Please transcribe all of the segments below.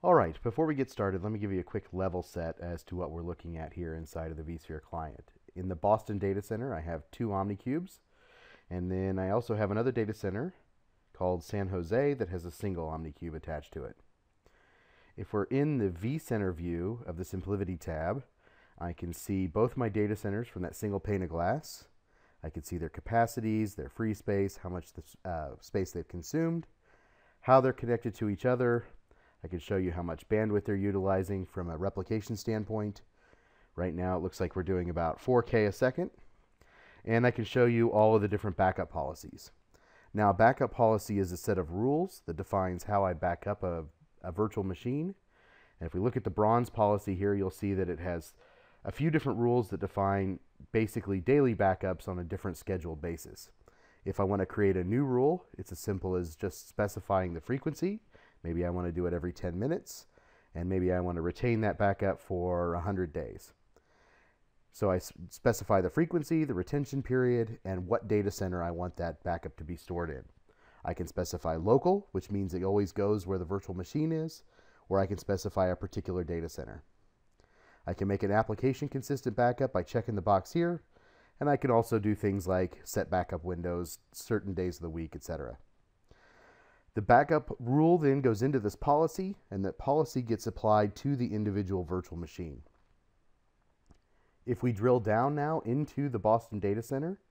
All right, before we get started, let me give you a quick level set as to what we're looking at here inside of the vSphere client. In the Boston data center, I have 2 OmniCubes, and then I also have another data center called San Jose that has a single OmniCube attached to it. If we're in the vCenter view of the SimpliVity tab, I can see both my data centers from that single pane of glass. I can see their capacities, their free space, how much space they've consumed, how they're connected to each other. I can show you how much bandwidth they're utilizing from a replication standpoint. Right now it looks like we're doing about 4K a second. And I can show you all of the different backup policies. Now, a backup policy is a set of rules that defines how I back up a virtual machine. And if we look at the bronze policy here, you'll see that it has a few different rules that define basically daily backups on a different scheduled basis. If I want to create a new rule, it's as simple as just specifying the frequency. Maybe I want to do it every 10 minutes, and maybe I want to retain that backup for 100 days. So I specify the frequency, the retention period, and what data center I want that backup to be stored in. I can specify local, which means it always goes where the virtual machine is, or I can specify a particular data center. I can make an application consistent backup by checking the box here, and I can also do things like set backup windows, certain days of the week, etc. The backup rule then goes into this policy, and that policy gets applied to the individual virtual machine. If we drill down now into the Boston data center,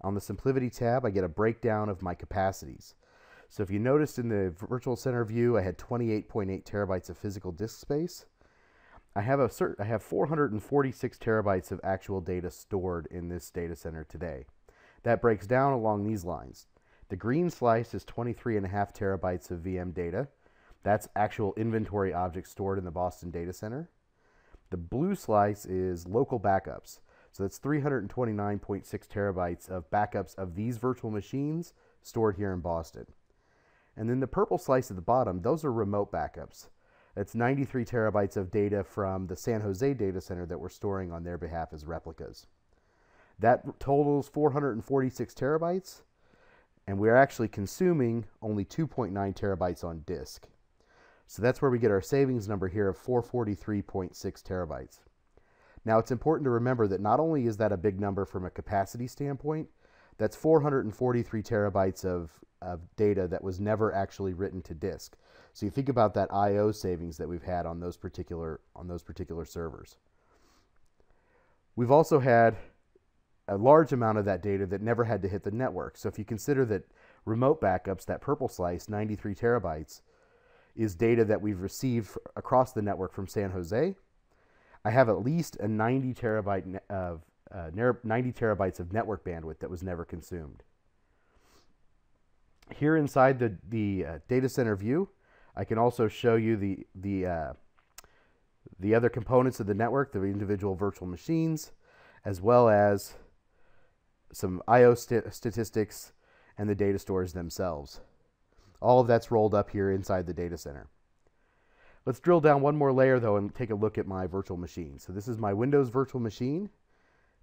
on the SimpliVity tab, I get a breakdown of my capacities. So if you noticed in the virtual center view, I had 28.8 terabytes of physical disk space. I have 446 terabytes of actual data stored in this data center today. That breaks down along these lines. The green slice is 23.5 terabytes of VM data. That's actual inventory objects stored in the Boston data center. The blue slice is local backups. So that's 329.6 terabytes of backups of these virtual machines stored here in Boston. And then the purple slice at the bottom, those are remote backups. That's 93 terabytes of data from the San Jose data center that we're storing on their behalf as replicas. That totals 446 terabytes, and we're actually consuming only 2.9 terabytes on disk. So that's where we get our savings number here of 443.6 terabytes. Now, it's important to remember that not only is that a big number from a capacity standpoint, that's 443 terabytes of data that was never actually written to disk. So you think about that I/O savings that we've had on those particular servers. We've also had a large amount of that data that never had to hit the network. So if you consider that remote backups, that purple slice, 93 terabytes, is data that we've received across the network from San Jose, I have at least a 90 terabytes of network bandwidth that was never consumed. Here inside the data center view, I can also show you the other components of the network, the individual virtual machines, as well as some I/O statistics and the data stores themselves. All of that's rolled up here inside the data center. Let's drill down one more layer though and take a look at my virtual machine. So this is my Windows virtual machine.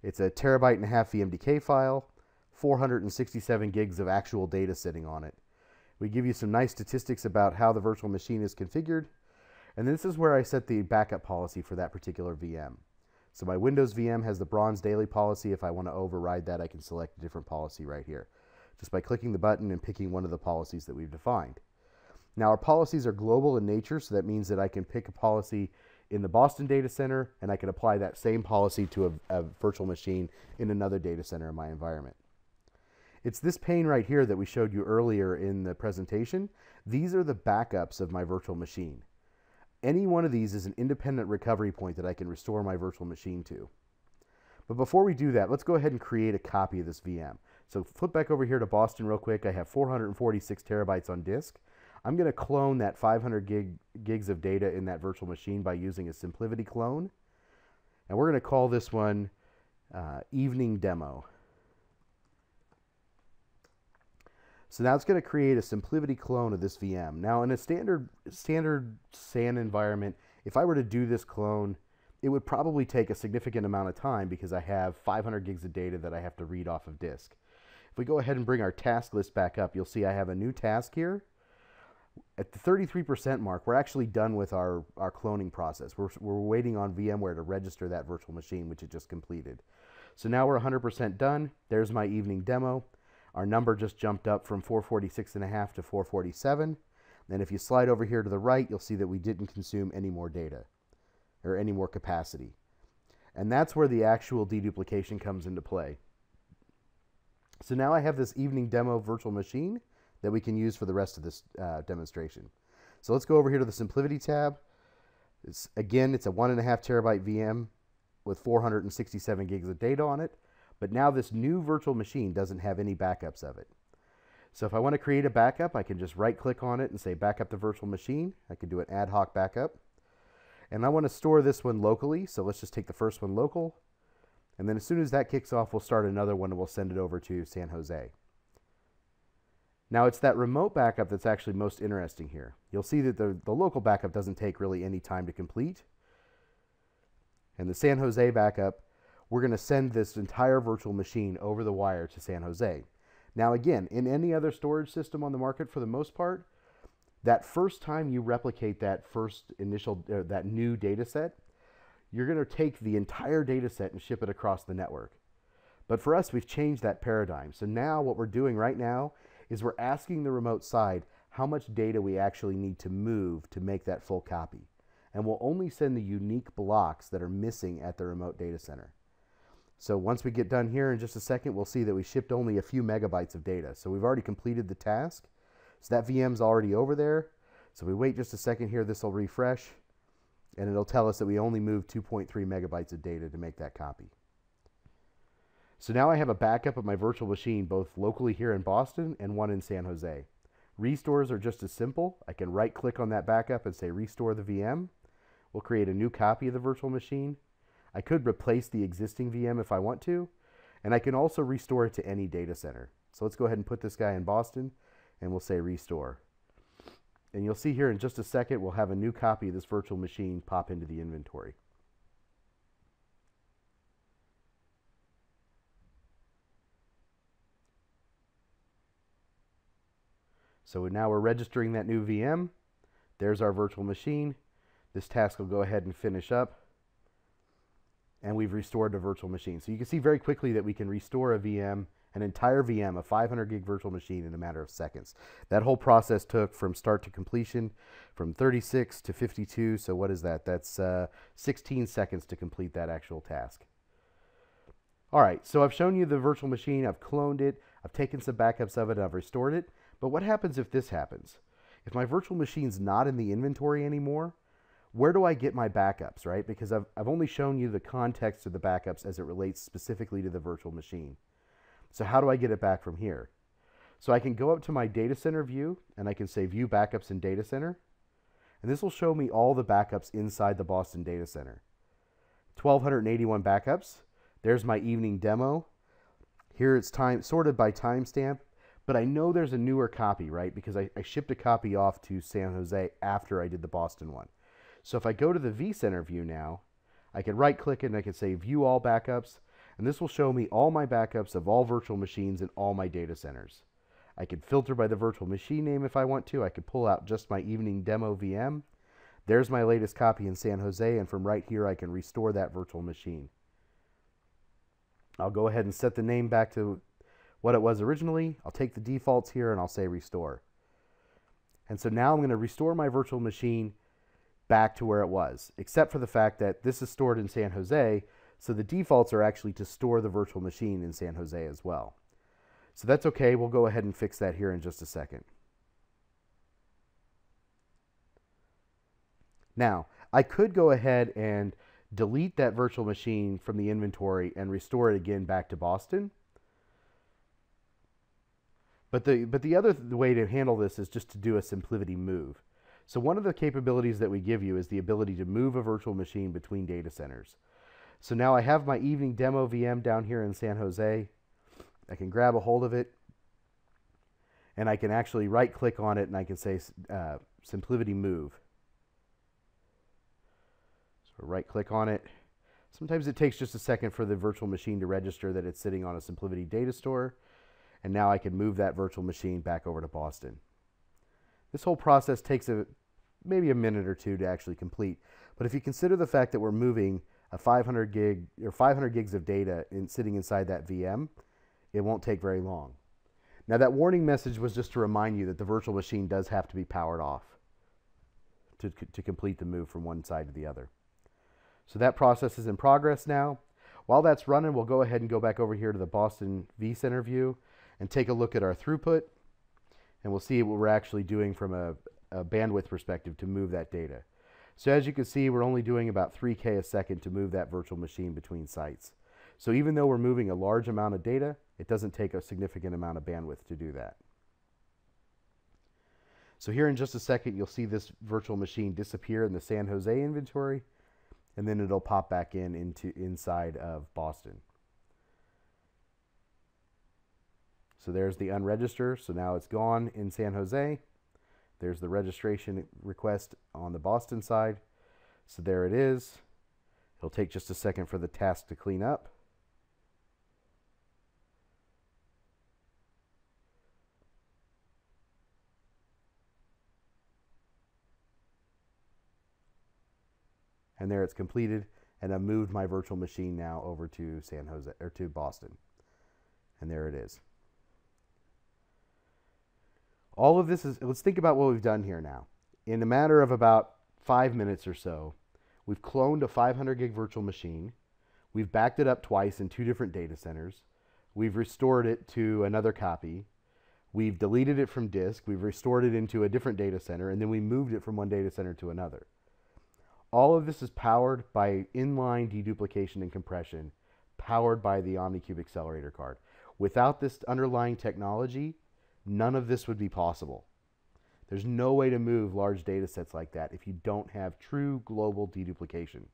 It's a 1.5 terabyte VMDK file, 467 gigs of actual data sitting on it. We give you some nice statistics about how the virtual machine is configured, and this is where I set the backup policy for that particular VM. So my Windows VM has the bronze daily policy. If I want to override that, I can select a different policy right here, just by clicking the button and picking one of the policies that we've defined. Now, our policies are global in nature, so that means that I can pick a policy in the Boston data center, and I can apply that same policy to a virtual machine in another data center in my environment. It's this pane right here that we showed you earlier in the presentation. These are the backups of my virtual machine. Any one of these is an independent recovery point that I can restore my virtual machine to. But before we do that, let's go ahead and create a copy of this VM. So flip back over here to Boston real quick. I have 446 terabytes on disk. I'm going to clone that 500 gigs of data in that virtual machine by using a SimpliVity clone. And we're going to call this one Evening Demo. So now it's going to create a SimpliVity clone of this VM. Now in a standard SAN environment, if I were to do this clone, it would probably take a significant amount of time because I have 500 gigs of data that I have to read off of disk. If we go ahead and bring our task list back up, you'll see I have a new task here. At the 33% mark, we're actually done with our cloning process. We're waiting on VMware to register that virtual machine, which it just completed. So now we're 100% done. There's my evening demo. Our number just jumped up from 446.5 to 447. And if you slide over here to the right, you'll see that we didn't consume any more data or any more capacity. And that's where the actual deduplication comes into play. So now I have this evening demo virtual machine that we can use for the rest of this demonstration. So let's go over here to the SimpliVity tab. Again, it's a 1.5 terabyte VM with 467 gigs of data on it. But now this new virtual machine doesn't have any backups of it. So if I want to create a backup, I can just right click on it and say backup the virtual machine. I can do an ad hoc backup. And I want to store this one locally, so let's just take the first one local. And then as soon as that kicks off, we'll start another one and we'll send it over to San Jose. Now it's that remote backup that's actually most interesting here. You'll see that the local backup doesn't take really any time to complete. And the San Jose backup, we're going to send this entire virtual machine over the wire to San Jose. Now again, in any other storage system on the market, for the most part, that first time you replicate that that new data set, you're going to take the entire data set and ship it across the network. But for us, we've changed that paradigm. So now what we're doing right now is we're asking the remote side how much data we actually need to move to make that full copy. And we'll only send the unique blocks that are missing at the remote data center. So once we get done here in just a second, we'll see that we shipped only a few megabytes of data. So we've already completed the task. So that VM's already over there. So we wait just a second here, this will refresh, and it'll tell us that we only moved 2.3 megabytes of data to make that copy. So now I have a backup of my virtual machine both locally here in Boston and one in San Jose. Restores are just as simple. I can right click on that backup and say restore the VM. We'll create a new copy of the virtual machine. I could replace the existing VM if I want to, and I can also restore it to any data center. So let's go ahead and put this guy in Boston, and we'll say restore. And you'll see here in just a second, we'll have a new copy of this virtual machine pop into the inventory. So now we're registering that new VM. There's our virtual machine. This task will go ahead and finish up. And we've restored the virtual machine. So you can see very quickly that we can restore a VM, an entire VM, a 500 gig virtual machine in a matter of seconds. That whole process took from start to completion from 36 to 52. So what is that? That's 16 seconds to complete that actual task. All right, so I've shown you the virtual machine. I've cloned it. I've taken some backups of it. I've restored it. But what happens if this happens? If my virtual machine's not in the inventory anymore, where do I get my backups, right? Because I've only shown you the context of the backups as it relates specifically to the virtual machine. So how do I get it back from here? So I can go up to my data center view and I can say view backups in data center. And this will show me all the backups inside the Boston data center. 1,281 backups. There's my evening demo. Here it's sorted by timestamp, but I know there's a newer copy, right? Because I shipped a copy off to San Jose after I did the Boston one. So if I go to the vCenter view now, I can right click it and I can say view all backups, and this will show me all my backups of all virtual machines in all my data centers. I can filter by the virtual machine name if I want to. I could pull out just my evening demo VM. There's my latest copy in San Jose, and from right here I can restore that virtual machine. I'll go ahead and set the name back to what it was originally. I'll take the defaults here and I'll say restore. And so now I'm going to restore my virtual machine back to where it was, except for the fact that this is stored in San Jose, so the defaults are actually to store the virtual machine in San Jose as well. So that's okay. We'll go ahead and fix that here in just a second. Now, I could go ahead and delete that virtual machine from the inventory and restore it again back to Boston. But the other way to handle this is just to do a SimpliVity move. So one of the capabilities that we give you is the ability to move a virtual machine between data centers. So now I have my evening demo VM down here in San Jose. I can grab a hold of it, and I can actually right click on it and I can say SimpliVity move. So right click on it. Sometimes it takes just a second for the virtual machine to register that it's sitting on a SimpliVity data store. And now I can move that virtual machine back over to Boston. This whole process takes maybe a minute or two to actually complete. But if you consider the fact that we're moving a 500 gigs of data sitting inside that VM, it won't take very long. Now that warning message was just to remind you that the virtual machine does have to be powered off to complete the move from one side to the other. So that process is in progress now. While that's running, we'll go ahead and go back over here to the Boston vCenter view and take a look at our throughput, and we'll see what we're actually doing from a bandwidth perspective to move that data. So as you can see, we're only doing about 3K a second to move that virtual machine between sites. So even though we're moving a large amount of data, it doesn't take a significant amount of bandwidth to do that. So here in just a second, you'll see this virtual machine disappear in the San Jose inventory, and then it'll pop back inside of Boston. So there's the unregister. So now it's gone in San Jose. There's the registration request on the Boston side. So there it is. It'll take just a second for the task to clean up. And there it's completed, and I've moved my virtual machine now over to San Jose, or to Boston. And there it is. All of this is, let's think about what we've done here now. In a matter of about 5 minutes or so, we've cloned a 500 gig virtual machine. We've backed it up twice in 2 different data centers. We've restored it to another copy. We've deleted it from disk. We've restored it into a different data center, and then we moved it from one data center to another. All of this is powered by inline deduplication and compression, powered by the OmniCube accelerator card. Without this underlying technology, none of this would be possible. There's no way to move large data sets like that if you don't have true global deduplication.